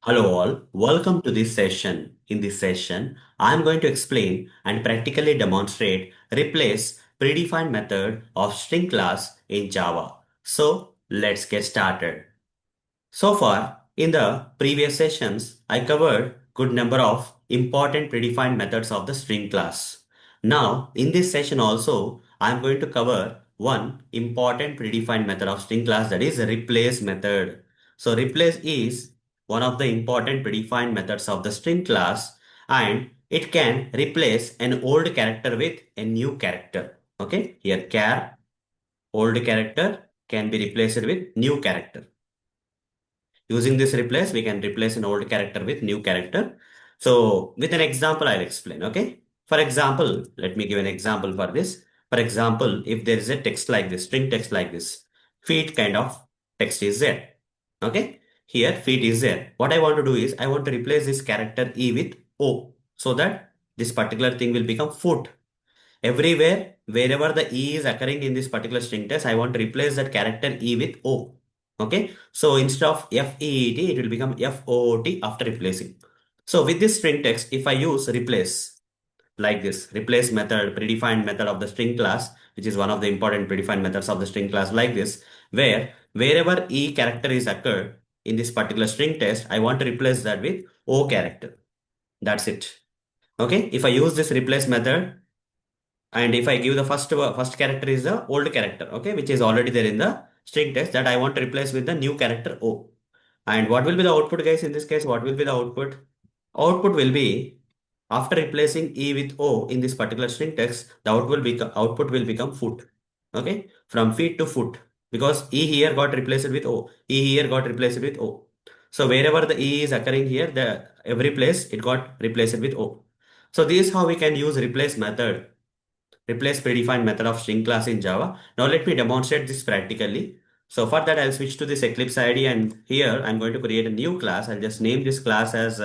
Hello all, welcome to this session. In this session, I am going to explain and practically demonstrate replace predefined method of string class in Java. So let's get started. So far, in the previous sessions, I covered good number of important predefined methods of the string class. Now, in this session also, I am going to cover one important predefined method of string class, that is replace method. So replace is one of the important predefined methods of the string class, and it can replace an old character with a new character. Okay, here char, old character can be replaced with new character. Using this replace, we can replace an old character with new character. So with an example, I'll explain. Okay. For example, let me give an example for this. For example, if there is a text like this, string text like this, feet kind of text is there. Okay. Here feet is there. What I want to do is I want to replace this character E with O so that this particular thing will become foot. Everywhere, wherever the E is occurring in this particular string text, I want to replace that character E with O. Okay. So instead of FEET, it will become FOOT after replacing. So with this string text, if I use replace like this, replace method, predefined method of the string class, which is one of the important predefined methods of the string class like this, where wherever E character is occurred in this particular string text, I want to replace that with O character. That's it. Okay. If I use this replace method, and if I give the first character is the old character, okay, which is already there in the string text that I want to replace with the new character O. And what will be the output, guys? In this case, what will be the output? Output will be after replacing E with O in this particular string text, the output will become foot. Okay, from feet to foot because E here got replaced with O. E here got replaced with O. So wherever the E is occurring here, the every place it got replaced with O. So this is how we can use replace method, replace predefined method of string class in Java. Now let me demonstrate this practically. So for that, I'll switch to this Eclipse IDE, and here I'm going to create a new class. I'll just name this class as,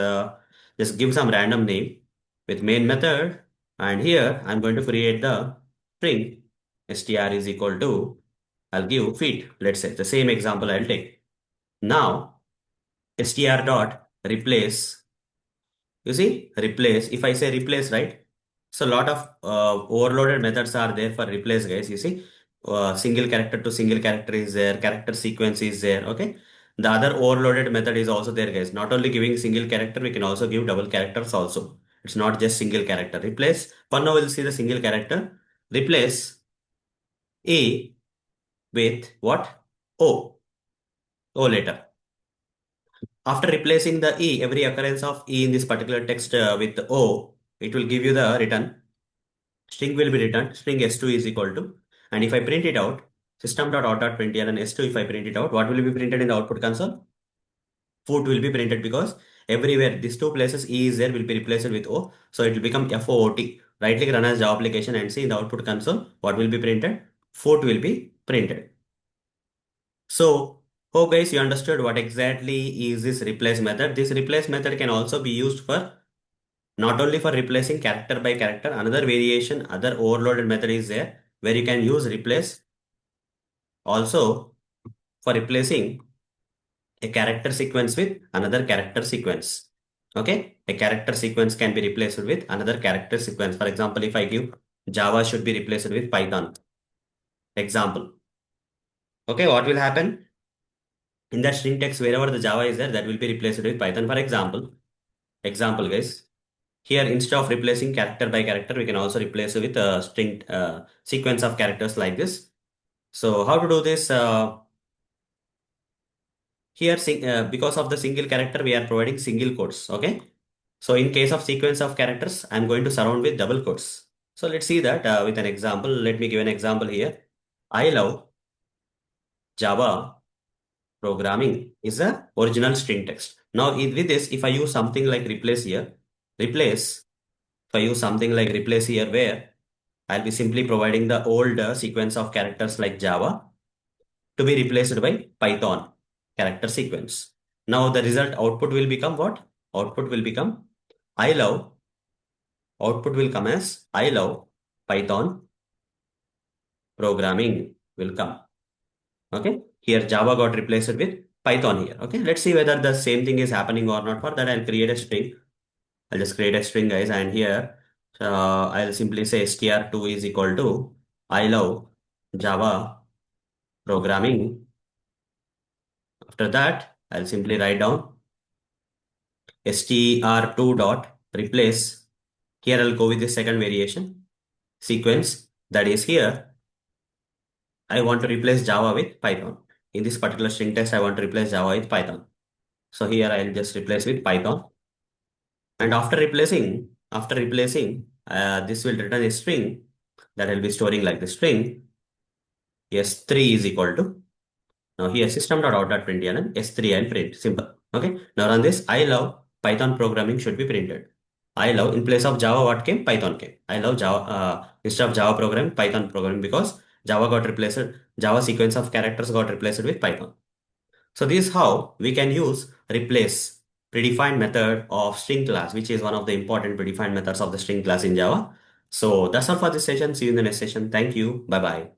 just give some random name with main method. And here I'm going to create the string str is equal to, I'll give feet. Let's say the same example I'll take. Now str dot replace, you see, replace, if I say replace, right? So a lot of overloaded methods are there for replace, guys. You see, single character to single character is there, character sequence is there. Okay. The other overloaded method is also there, guys. Not only giving single character, we can also give double characters also. It's not just single character. Replace, for now we'll see the single character. Replace A with what? O. O later. After replacing the E, every occurrence of E in this particular text with O, it will give you the return. String will be returned. String s2 is equal to, and if I print it out, system.out.println and s2, if I print it out, what will be printed in the output console? Foot will be printed because everywhere these two places E is there will be replaced with O. So it will become FOOT. Right click, run as Java application, and see in the output console what will be printed. Foot will be printed. So hope guys you understood what exactly is this replace method. This replace method can also be used for not only for replacing character by character, another variation, other overloaded method is there where you can use replace also for replacing a character sequence with another character sequence. Okay, a character sequence can be replaced with another character sequence. For example, if I give Java should be replaced with Python. Example. Okay, what will happen? In that string text, wherever the Java is there, that will be replaced with Python. For example, guys. Here, instead of replacing character by character, we can also replace it with a string sequence of characters like this. So how to do this? Here, because of the single character, we are providing single quotes. Okay. So in case of sequence of characters, I'm going to surround with double quotes. So let's see that with an example. Let me give an example here. I love Java programming is a original string text. Now with this, if I use something like replace here, replace, if I use something like replace here where I'll be simply providing the old sequence of characters like Java to be replaced by Python character sequence. Now the result output will become what? Output will become I love, output will come as I love Python programming will come. Okay. Here Java got replaced with Python here. Okay, let's see whether the same thing is happening or not. For that, I'll create a string. I'll just create a string, guys, and here I'll simply say str2 is equal to I love Java programming. After that, I'll simply write down str2 dot replace. Here I'll go with the second variation sequence, that is here I want to replace Java with Python. In this particular string test, I want to replace Java with Python. So here I'll just replace with Python. And after replacing, this will return a string that will be storing like the string s3 is equal to. Now here system.out.println s3 and print. Simple. Okay. Now run this. I love Python programming should be printed. I love in place of Java what came? Python came. I love Java instead of Java programming, Python programming because Java got replaced. Java sequence of characters got replaced with Python. So this is how we can use replace predefined method of string class, which is one of the important predefined methods of the string class in Java. So that's all for this session. See you in the next session. Thank you. Bye bye.